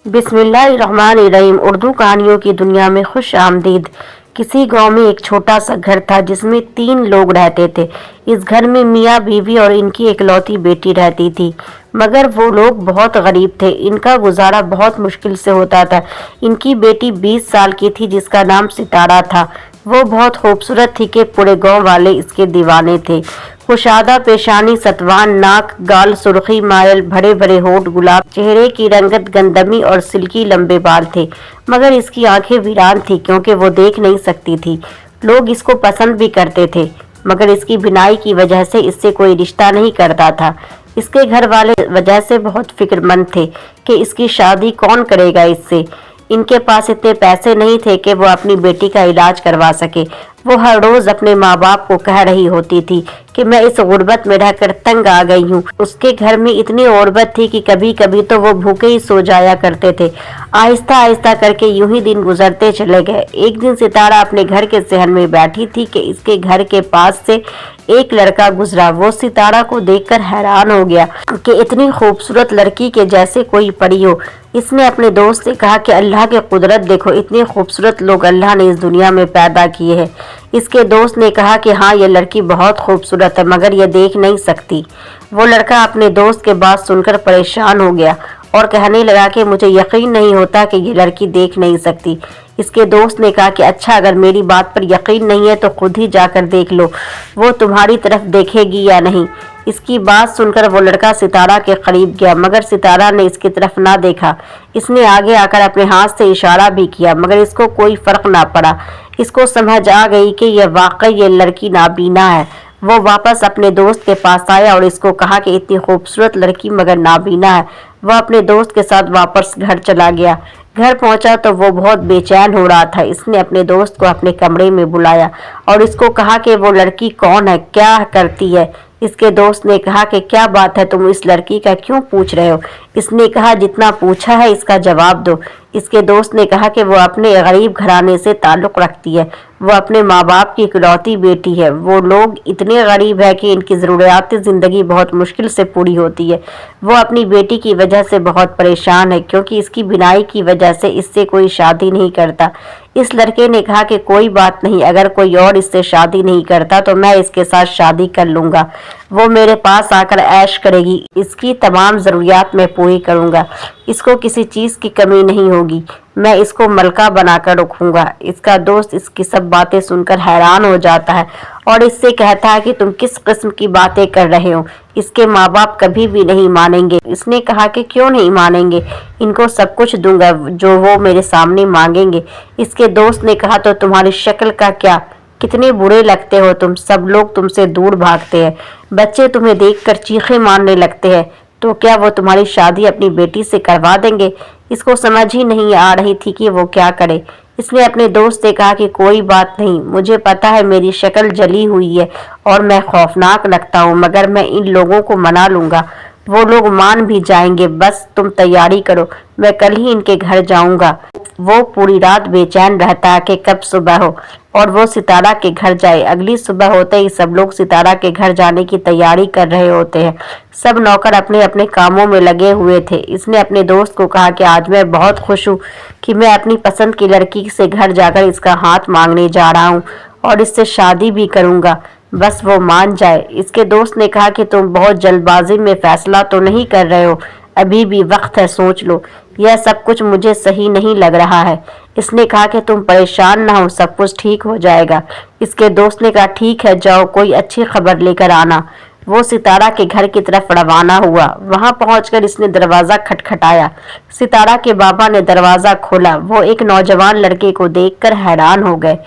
बिस्मिल्लाहिर्रहमानिर्रहीम। उर्दू कहानियों की दुनिया में खुश आमदीद। किसी गांव में एक छोटा सा घर था जिसमें 3 लोग रहते थे। इस घर में मियाँ बीवी और इनकी इकलौती बेटी रहती थी, मगर वो लोग बहुत गरीब थे। इनका गुजारा बहुत मुश्किल से होता था। इनकी बेटी 20 साल की थी जिसका नाम सितारा था। वो बहुत खूबसूरत थी कि पूरे गांव वाले इसके दीवाने थे। कुशादा पेशानी, सतवान नाक, गाल सुर्खी मायल, भरे भरे होठ, गुलाब चेहरे की रंगत गंदमी और सिल्की लंबे बाल थे। मगर इसकी आंखें वीरान थी क्योंकि वो देख नहीं सकती थी। लोग इसको पसंद भी करते थे, मगर इसकी बिनाई की वजह से इससे कोई रिश्ता नहीं करता था। इसके घर वाले वजह से बहुत फिक्रमंद थे कि इसकी शादी कौन करेगा इससे। इनके पास इतने पैसे नहीं थे कि वो अपनी बेटी का इलाज करवा सके। वो हर रोज अपने माँ बाप को कह रही होती थी कि मैं इस गुर्बत में रहकर तंग आ गई हूँ। उसके घर में इतनी गुर्बत थी कि कभी कभी तो वो भूखे ही सो जाया करते थे। आहिस्ता आहिस्ता करके यूं ही दिन गुजरते चले गए। एक दिन सितारा अपने घर के सहन में बैठी थी कि इसके घर के पास से एक लड़का गुजरा। वो सितारा को देखकर हैरान हो गया कि इतनी खूबसूरत लड़की के जैसे कोई परी हो। इसने अपने दोस्त से कहा कि अल्लाह की कुदरत देखो, इतने खूबसूरत लोग अल्लाह ने इस दुनिया में पैदा किए हैं। इसके दोस्त ने कहा कि हाँ, ये लड़की बहुत खूबसूरत है मगर ये देख नहीं सकती। वो लड़का अपने दोस्त के बात सुनकर परेशान हो गया और कहने लगा कि मुझे यकीन नहीं होता कि ये लड़की देख नहीं सकती। इसके दोस्त ने कहा कि अच्छा, अगर मेरी बात पर यकीन नहीं है तो खुद ही जाकर देख लो, वो तुम्हारी तरफ देखेगी या नहीं। इसकी बात सुनकर वो लड़का सितारा के करीब गया, मगर सितारा ने इसकी तरफ ना देखा। इसने आगे आकर अपने हाथ से इशारा भी किया, मगर इसको कोई फर्क ना पड़ा। इसको समझ आ गई कि यह वाकई ये लड़की नाबीना है। वो वापस अपने दोस्त के पास आया और इसको कहा कि इतनी खूबसूरत लड़की मगर नाबीना है। वह अपने दोस्त के साथ वापस घर चला गया। घर पहुंचा तो वो बहुत बेचैन हो रहा था। इसने अपने दोस्त को अपने कमरे में बुलाया और इसको कहा कि वो लड़की कौन है, क्या करती है। इसके दोस्त ने कहा कि क्या बात है, तुम इस लड़की का क्यों पूछ रहे हो। इसने कहा जितना पूछा है इसका जवाब दो। इसके दोस्त ने कहा कि वो अपने गरीब घराने से ताल्लुक़ रखती है। वो अपने माँ बाप की इकलौती बेटी है। वो लोग इतने गरीब है कि इनकी ज़रूरियात ज़िंदगी बहुत मुश्किल से पूरी होती है। वो अपनी बेटी की वजह से बहुत परेशान है क्योंकि इसकी बिनाई की वजह से इससे कोई शादी नहीं करता। इस लड़के ने कहा कि कोई बात नहीं, अगर कोई और इससे शादी नहीं करता तो मैं इसके साथ शादी कर लूँगा। वो मेरे पास आकर ऐश करेगी, इसकी तमाम ज़रूरियात मैं पूरी करूँगा। इसको किसी चीज़ की कमी नहीं होगी। मैं इसको मलका बनाकर रखूँगा। इसका दोस्त इसकी सब बातें सुनकर हैरान हो जाता है और इससे कहता है कि तुम किस किस्म की बातें कर रहे हो, इसके माँ बाप कभी भी नहीं मानेंगे। इसने कहा कि क्यों नहीं मानेंगे, इनको सब कुछ दूंगा जो वो मेरे सामने मांगेंगे। इसके दोस्त ने कहा तो तुम्हारी शक्ल का क्या, कितने बुरे लगते हो तुम, सब लोग तुमसे दूर भागते हैं, बच्चे तुम्हें देखकर चीखें मारने लगते हैं, तो क्या वो तुम्हारी शादी अपनी बेटी से करवा देंगे। इसको समझ ही नहीं आ रही थी कि वो क्या करे। इसने अपने दोस्त से कहा कि कोई बात नहीं, मुझे पता है मेरी शक्ल जली हुई है और मैं खौफनाक लगता हूँ, मगर मैं इन लोगों को मना लूँगा, वो लोग मान भी जाएंगे। बस तुम तैयारी करो, मैं कल ही इनके घर जाऊँगा। वो पूरी रात बेचैन रहता है कि कब सुबह हो और वो सितारा के घर जाए। अगली सुबह होते ही सब लोग सितारा के घर जाने की तैयारी कर रहे होते हैं। सब नौकर अपने अपने कामों में लगे हुए थे। इसने अपने दोस्त को कहा कि आज मैं बहुत खुश हूँ कि मैं अपनी पसंद की लड़की से घर जाकर इसका हाथ मांगने जा रहा हूँ और इससे शादी भी करूँगा, बस वो मान जाए। इसके दोस्त ने कहा कि तुम बहुत जल्दबाजी में फैसला तो नहीं कर रहे हो, अभी भी वक्त है, सोच लो, यह सब कुछ मुझे सही नहीं लग रहा है। इसने कहा कि तुम परेशान ना हो, सब कुछ ठीक हो जाएगा। इसके दोस्त ने कहा ठीक है, जाओ कोई अच्छी खबर लेकर आना। वो सितारा के घर की तरफ रवाना हुआ। वहां पहुंचकर इसने दरवाज़ा खटखटाया। सितारा के बाबा ने दरवाज़ा खोला। वो एक नौजवान लड़के को देखकर हैरान हो गए।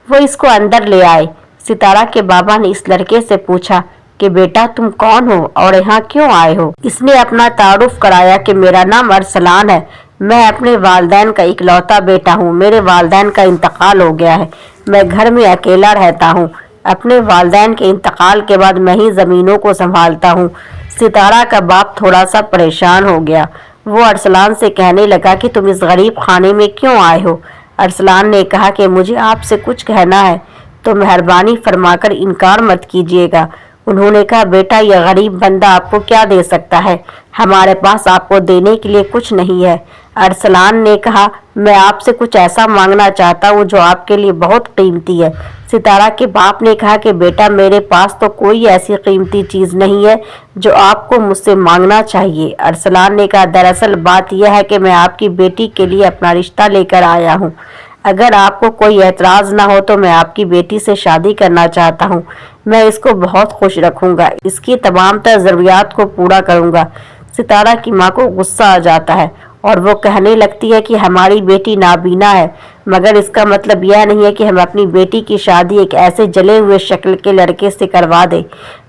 वो इसको अंदर ले आए। सितारा के बाबा ने इस लड़के से पूछा कि बेटा तुम कौन हो और यहाँ क्यों आए हो। इसने अपना तारुफ कराया कि मेरा नाम अरसलान है, मैं अपने वालिदैन का इकलौता बेटा हूँ। मेरे वालिदैन का इंतकाल हो गया है, मैं घर में अकेला रहता हूँ। अपने वालिदैन के इंतकाल के बाद मैं ही ज़मीनों को संभालता हूँ। सितारा का बाप थोड़ा सा परेशान हो गया। वो अरसलान से कहने लगा कि तुम इस गरीब खाने में क्यों आए हो। अरसलान ने कहा कि मुझे आपसे कुछ कहना है तो मेहरबानी फरमाकर इनकार मत कीजिएगा। उन्होंने कहा, बेटा ये गरीब बंदा आपको क्या दे सकता है, हमारे पास आपको देने के लिए कुछ नहीं है। अरसलान ने कहा, मैं आपसे कुछ ऐसा मांगना चाहता हूँ जो आपके लिए बहुत कीमती है। सितारा के बाप ने कहा कि बेटा मेरे पास तो कोई ऐसी कीमती चीज़ नहीं है जो आपको मुझसे मांगना चाहिए। अरसलान ने कहा, दरअसल बात यह है कि मैं आपकी बेटी के लिए अपना रिश्ता लेकर आया हूँ। अगर आपको कोई एतराज़ ना हो तो मैं आपकी बेटी से शादी करना चाहता हूँ। मैं इसको बहुत खुश रखूँगा, इसकी तमाम तर ज़रूरियात को पूरा करूँगा। सितारा की माँ को गुस्सा आ जाता है और वो कहने लगती है कि हमारी बेटी नाबीना है, मगर इसका मतलब यह नहीं है कि हम अपनी बेटी की शादी एक ऐसे जले हुए शक्ल के लड़के से करवा दें।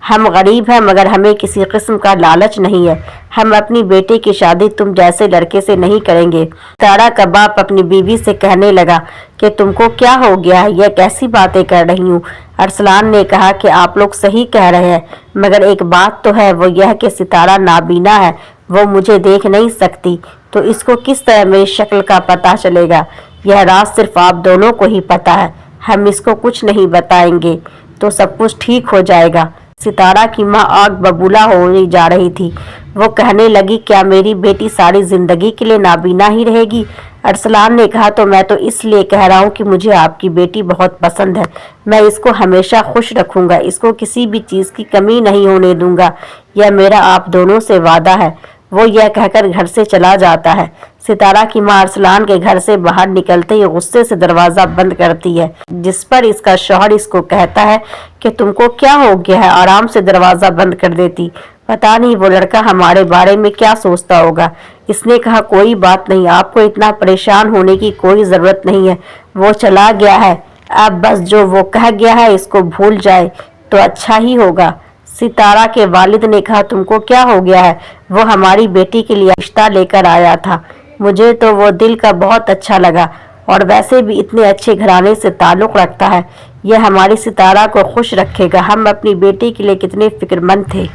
हम गरीब हैं मगर हमें किसी किस्म का लालच नहीं है। हम अपनी बेटी की शादी तुम जैसे लड़के से नहीं करेंगे। सितारा का बाप अपनी बीवी से कहने लगा कि तुमको क्या हो गया है, यह कैसी बातें कर रही हूँ। अरसलान ने कहा कि आप लोग सही कह रहे हैं, मगर एक बात तो है, वो यह कि सितारा नाबीना है, वो मुझे देख नहीं सकती, तो इसको किस तरह मेरी शक्ल का पता चलेगा। यह राज सिर्फ आप दोनों को ही पता है। हम इसको कुछ नहीं बताएंगे तो सब कुछ ठीक हो जाएगा। सितारा की माँ आग बबूला होने जा रही थी। वो कहने लगी, क्या मेरी बेटी सारी जिंदगी के लिए नाबीना ही रहेगी? अरसलान ने कहा, तो मैं तो इसलिए कह रहा हूँ कि मुझे आपकी बेटी बहुत पसंद है। मैं इसको हमेशा खुश रखूंगा, इसको किसी भी चीज़ की कमी नहीं होने दूंगा। यह मेरा आप दोनों से वादा है। वो यह कहकर घर से चला जाता है। सितारा की माँ अरसलान के घर से बाहर निकलते ही गुस्से से दरवाज़ा बंद करती है, जिस पर इसका शौहर इसको कहता है कि तुमको क्या हो गया है, आराम से दरवाज़ा बंद कर देती। पता नहीं वो लड़का हमारे बारे में क्या सोचता होगा। इसने कहा, कोई बात नहीं, आपको इतना परेशान होने की कोई ज़रूरत नहीं है। वो चला गया है, अब बस जो वो कह गया है इसको भूल जाए तो अच्छा ही होगा। सितारा के वालिद ने कहा, तुमको क्या हो गया है? वो हमारी बेटी के लिए रिश्ता लेकर आया था, मुझे तो वो दिल का बहुत अच्छा लगा, और वैसे भी इतने अच्छे घराने से ताल्लुक़ रखता है। यह हमारी सितारा को खुश रखेगा। हम अपनी बेटी के लिए कितने फिक्रमंद थे,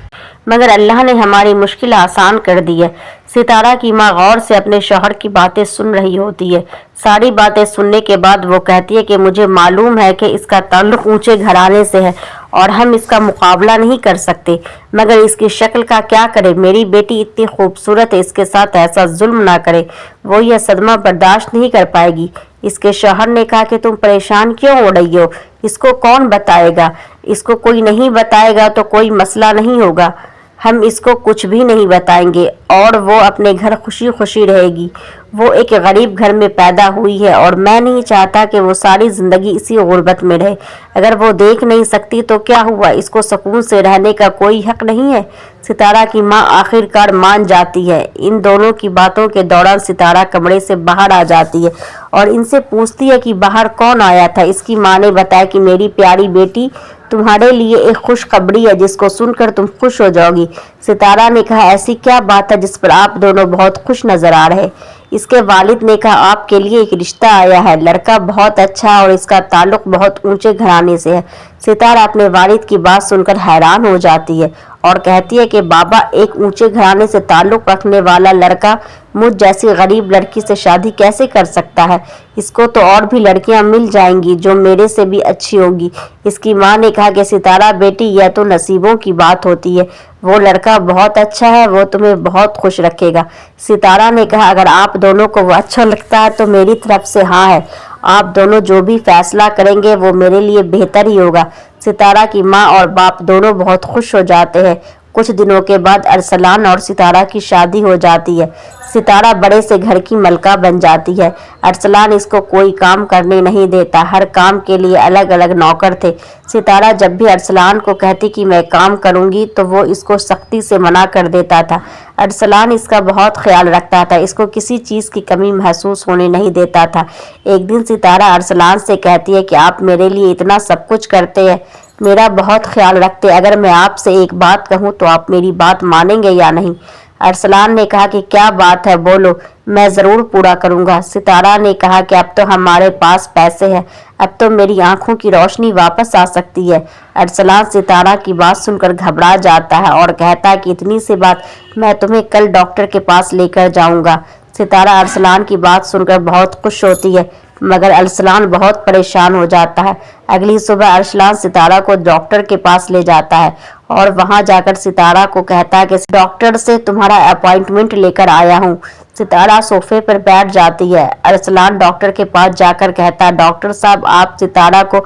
मगर अल्लाह ने हमारी मुश्किल आसान कर दी है। सितारा की माँ गौर से अपने शौहर की बातें सुन रही होती है। सारी बातें सुनने के बाद वो कहती है कि मुझे मालूम है कि इसका ताल्लुक़ ऊंचे घराने से है और हम इसका मुकाबला नहीं कर सकते, मगर इसकी शक्ल का क्या करें। मेरी बेटी इतनी खूबसूरत है, इसके साथ ऐसा जुल्म ना करे, वो यह सदमा बर्दाश्त नहीं कर पाएगी। इसके शौहर ने कहा कि तुम परेशान क्यों हो रही हो, इसको कौन बताएगा? इसको कोई नहीं बताएगा तो कोई मसला नहीं होगा। हम इसको कुछ भी नहीं बताएंगे और वो अपने घर खुशी खुशी रहेगी। वो एक गरीब घर में पैदा हुई है और मैं नहीं चाहता कि वो सारी ज़िंदगी इसी गुर्बत में रहे। अगर वो देख नहीं सकती तो क्या हुआ, इसको सुकून से रहने का कोई हक नहीं है। सितारा की माँ आखिरकार मान जाती है। इन दोनों की बातों के दौरान सितारा कमरे से बाहर आ जाती है और इनसे पूछती है कि बाहर कौन आया था। इसकी माँ ने बताया कि मेरी प्यारी बेटी, तुम्हारे लिए एक खुशखबरी है जिसको सुनकर तुम खुश हो जाओगी। सितारा ने कहा, ऐसी क्या बात है जिस पर आप दोनों बहुत खुश नजर आ रहे? इसके वालिद ने कहा, आपके लिए एक रिश्ता आया है, लड़का बहुत अच्छा है और इसका ताल्लुक बहुत ऊंचे घराने से है। सितारा अपने वालिद की बात सुनकर हैरान हो जाती है और कहती है कि बाबा, एक ऊंचे घराने से ताल्लुक रखने वाला लड़का मुझ जैसी गरीब लड़की से शादी कैसे कर सकता है? इसको तो और भी लड़कियां मिल जाएंगी जो मेरे से भी अच्छी होंगी। इसकी माँ ने कहा कि सितारा बेटी, यह तो नसीबों की बात होती है, वो लड़का बहुत अच्छा है, वो तुम्हें बहुत खुश रखेगा। सितारा ने कहा, अगर आप दोनों को वो अच्छा लगता है तो मेरी तरफ से हाँ है। आप दोनों जो भी फैसला करेंगे वो मेरे लिए बेहतर ही होगा। सितारा की माँ और बाप दोनों बहुत खुश हो जाते हैं। कुछ दिनों के बाद अरसलान और सितारा की शादी हो जाती है। सितारा बड़े से घर की मलका बन जाती है। अरसलान इसको कोई काम करने नहीं देता, हर काम के लिए अलग अलग नौकर थे। सितारा जब भी अरसलान को कहती कि मैं काम करूंगी तो वो इसको सख्ती से मना कर देता था। अरसलान इसका बहुत ख्याल रखता था, इसको किसी चीज़ की कमी महसूस होने नहीं देता था। एक दिन सितारा अरसलान से कहती है कि आप मेरे लिए इतना सब कुछ करते हैं, मेरा बहुत ख्याल रखते, अगर मैं आपसे एक बात कहूँ तो आप मेरी बात मानेंगे या नहीं? अरसलान ने कहा कि क्या बात है, बोलो, मैं ज़रूर पूरा करूँगा। सितारा ने कहा कि अब तो हमारे पास पैसे हैं, अब तो मेरी आंखों की रोशनी वापस आ सकती है। अरसलान सितारा की बात सुनकर घबरा जाता है और कहता है कि इतनी सी बात, मैं तुम्हें कल डॉक्टर के पास लेकर जाऊँगा। सितारा अरसलान की बात सुनकर बहुत खुश होती है, मगर अरसलान बहुत परेशान हो जाता है। अगली सुबह अरसलान सितारा को डॉक्टर के पास ले जाता है और वहां जाकर सितारा को कहता है कि डॉक्टर से तुम्हारा अपॉइंटमेंट लेकर आया हूँ। सितारा सोफे पर बैठ जाती है। अरसलान डॉक्टर के पास जाकर कहता है, डॉक्टर साहब आप सितारा को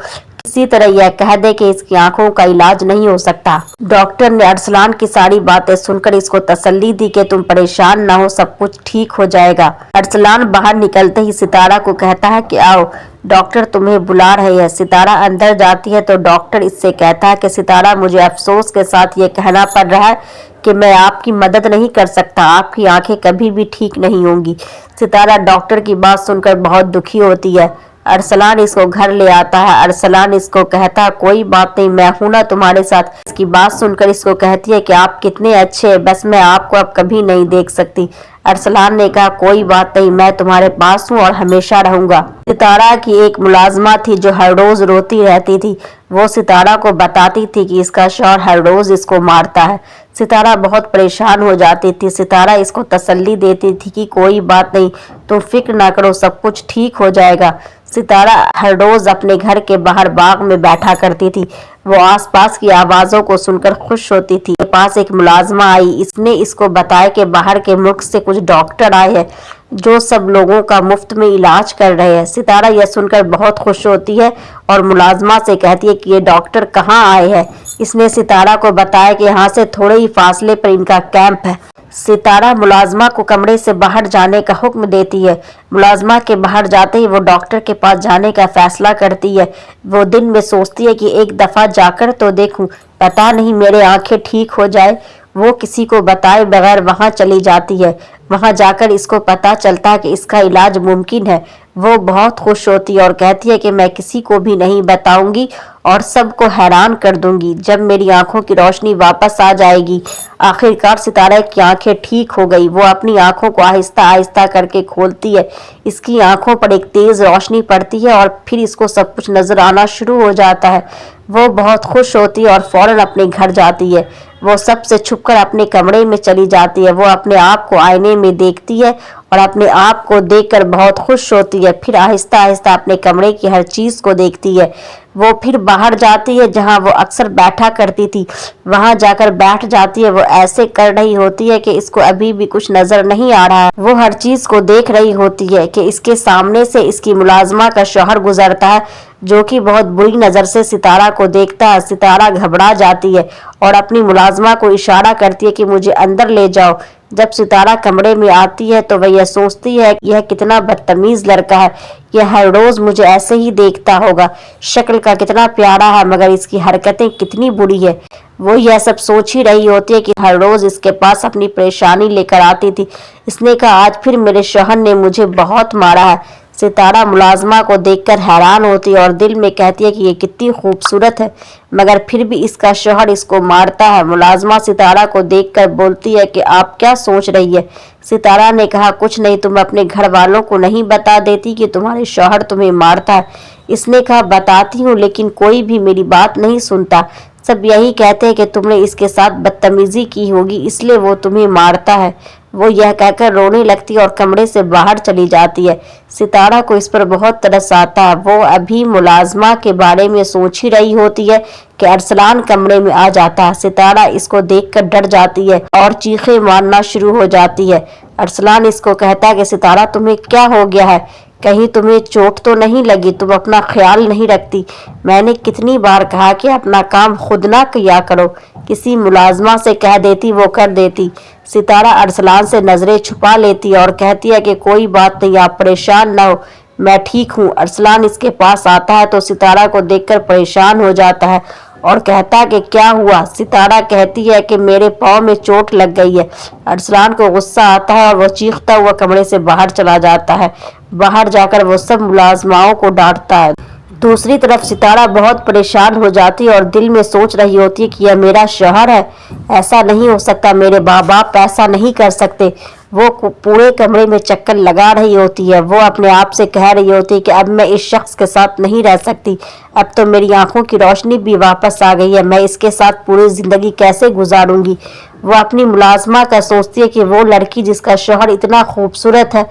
किसी तरह यह कह दे कि इसकी आंखों का इलाज नहीं हो सकता। डॉक्टर ने अरसलान की सारी बातें सुनकर इसको तसल्ली दी कि तुम परेशान न हो, सब कुछ ठीक हो जाएगा। अरसलान बाहर निकलते ही सितारा को कहता है कि आओ डॉक्टर तुम्हें बुला रहे हैं। सितारा अंदर जाती है तो डॉक्टर इससे कहता है कि सितारा मुझे अफसोस के साथ ये कहना पड़ रहा है कि मैं आपकी मदद नहीं कर सकता, आपकी आंखें कभी भी ठीक नहीं होंगी। सितारा डॉक्टर की बात सुनकर बहुत दुखी होती है। अरसलान इसको घर ले आता है। अरसलान इसको कहता है कोई बात नहीं, मैं हूं ना तुम्हारे साथ। इसकी बात सुनकर इसको कहती है कि आप कितने अच्छे हैं, बस मैं आपको अब कभी नहीं देख सकती। अरसलान ने कहा कोई बात नहीं, मैं तुम्हारे पास हूँ और हमेशा रहूंगा। सितारा की एक मुलाजमा थी जो हर रोज रोती रहती थी। वो सितारा को बताती थी कि इसका शौहर हर रोज इसको मारता है। सितारा बहुत परेशान हो जाती थी। सितारा इसको तसल्ली देती थी कि कोई बात नहीं, तुम फिक्र ना करो, सब कुछ ठीक हो जाएगा। सितारा हर रोज अपने घर के बाहर बाग में बैठा करती थी। वो आसपास की आवाजों को सुनकर खुश होती थी। के पास एक मुलाजमा आई। इसने इसको बताया कि बाहर के मुल्क से कुछ डॉक्टर आए हैं जो सब लोगों का मुफ्त में इलाज कर रहे हैं। सितारा यह सुनकर बहुत खुश होती है और मुलाजमा से कहती है कि ये डॉक्टर कहाँ आए हैं। इसने सितारा को बताया कि यहाँ से थोड़े ही फासले पर इनका कैंप है। सितारा मुलाजमा को कमरे से बाहर जाने का हुक्म देती है। मुलाजमा के बाहर जाते ही वो डॉक्टर के पास जाने का फैसला करती है। वो दिन में सोचती है कि एक दफा जाकर तो देखूं, पता नहीं मेरे आंखें ठीक हो जाए। वो किसी को बताए बगैर वहां चली जाती है। वहां जाकर इसको पता चलता है कि इसका इलाज मुमकिन है। वो बहुत खुश होती है और कहती है कि मैं किसी को भी नहीं बताऊंगी और सबको हैरान कर दूंगी। जब मेरी आंखों की रोशनी वापस आ जाएगी। आखिरकार सितारा की आंखें ठीक हो गई। वो अपनी आंखों को आहिस्ता आहिस्ता करके खोलती है। इसकी आंखों पर एक तेज रोशनी पड़ती है और फिर इसको सब कुछ नजर आना शुरू हो जाता है। वो बहुत खुश होती है और फौरन अपने घर जाती है। वो सबसे छुपकर अपने कमरे में चली जाती है। वो अपने आप को आईने में देखती है और अपने आप को देखकर बहुत खुश होती है। फिर आहिस्ता आहिस्ता अपने कमरे की हर चीज को देखती है। वो फिर बाहर जाती है जहां वो अक्सर बैठा करती थी। वहां जाकर बैठ जाती है। वो ऐसे कर रही होती है कि इसको अभी भी कुछ नजर नहीं आ रहा है। वो हर चीज को देख रही होती है कि इसके सामने से इसकी मुलाजमा का शौहर गुजरता है जो कि बहुत बुरी नजर से सितारा को देखता है। सितारा घबरा जाती है और अपनी मुलाजमा को इशारा करती है कि मुझे अंदर ले जाओ। जब सितारा कमरे में आती है तो वह यह सोचती है कि यह कितना बदतमीज लड़का है, यह हर रोज मुझे ऐसे ही देखता होगा। शक्ल का कितना प्यारा है मगर इसकी हरकतें कितनी बुरी है। वो यह सब सोच ही रही होती है कि हर रोज इसके पास अपनी परेशानी लेकर आती थी। इसने कहा आज फिर मेरे शौहर ने मुझे बहुत मारा है। सितारा मुलाजमा को देखकर हैरान होती है और दिल में कहती है कि ये कितनी खूबसूरत है, मगर फिर भी इसका शौहर इसको मारता है। मुलाजमा सितारा को देखकर बोलती है कि आप क्या सोच रही है। सितारा ने कहा कुछ नहीं, तुम अपने घर वालों को नहीं बता देती कि तुम्हारे शौहर तुम्हें मारता है। इसने कहा बताती हूँ लेकिन कोई भी मेरी बात नहीं सुनता। सब यही कहते हैं कि तुमने इसके साथ बदतमीजी की होगी इसलिए वो तुम्हें मारता है। वो यह कहकर रोने लगती है और कमरे से बाहर चली जाती है। सितारा को इस पर बहुत तरस आता है। वो अभी मुलाजमा के बारे में सोच ही रही होती है कि अरसलान कमरे में आ जाता है। सितारा इसको देखकर डर जाती है और चीखें मारना शुरू हो जाती है। अरसलान इसको कहता है कि सितारा तुम्हें क्या हो गया है, कहीं तुम्हें चोट तो नहीं लगी, तुम अपना ख्याल नहीं रखती। मैंने कितनी बार कहा कि अपना काम खुद ना किया करो, किसी मुलाजमा से कह देती वो कर देती। सितारा अरसलान से नजरें छुपा लेती है और कहती है कि कोई बात नहीं, आप परेशान ना हो, मैं ठीक हूँ। अरसलान इसके पास आता है तो सितारा को देखकर परेशान हो जाता है और कहता है कि क्या हुआ। सितारा कहती है कि मेरे पाँव में चोट लग गई है। अरसलान को गुस्सा आता है और वो चीखता हुआ कमरे से बाहर चला जाता है। बाहर जाकर वो सब मुलाजमाओं को डांटता है। दूसरी तरफ सितारा बहुत परेशान हो जाती है और दिल में सोच रही होती है कि यह मेरा शौहर है, ऐसा नहीं हो सकता, मेरे माँ बाप ऐसा नहीं कर सकते। वो पूरे कमरे में चक्कर लगा रही होती है। वो अपने आप से कह रही होती है कि अब मैं इस शख्स के साथ नहीं रह सकती, अब तो मेरी आंखों की रोशनी भी वापस आ गई है, मैं इसके साथ पूरी जिंदगी कैसे गुजारूंगी। وہ اپنی ملازمہ کا سوچتی ہے کہ وہ لڑکی جس کا شوہر اتنا خوبصورت ہے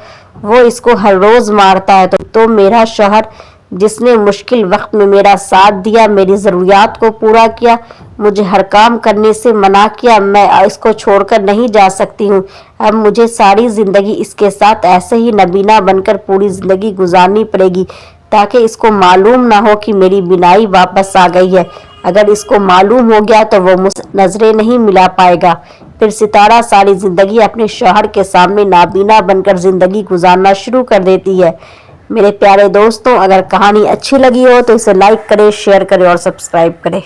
وہ اس کو ہر روز مارتا ہے، تو میرا شوہر جس نے مشکل وقت میں میرا ساتھ دیا، میری ضروریات کو پورا کیا، مجھے ہر کام کرنے سے منع کیا، میں اس کو چھوڑ کر نہیں جا سکتی ہوں۔ اب مجھے ساری زندگی اس کے ساتھ ایسے ہی نبینا بن کر پوری زندگی گزارنی پڑے گی تاکہ اس کو معلوم نہ ہو کہ میری بینائی واپس آ گئی ہے۔ اگر اس کو معلوم ہو گیا تو وہ مجھ سے نظریں نہیں ملا پائے گا۔ پھر ستارہ ساری زندگی اپنے شوہر کے سامنے نابینا بن کر زندگی گزارنا شروع کر دیتی ہے۔ میرے پیارے دوستوں، اگر کہانی اچھی لگی ہو تو اسے لائک کریں، شیئر کریں اور سبسکرائب کریں۔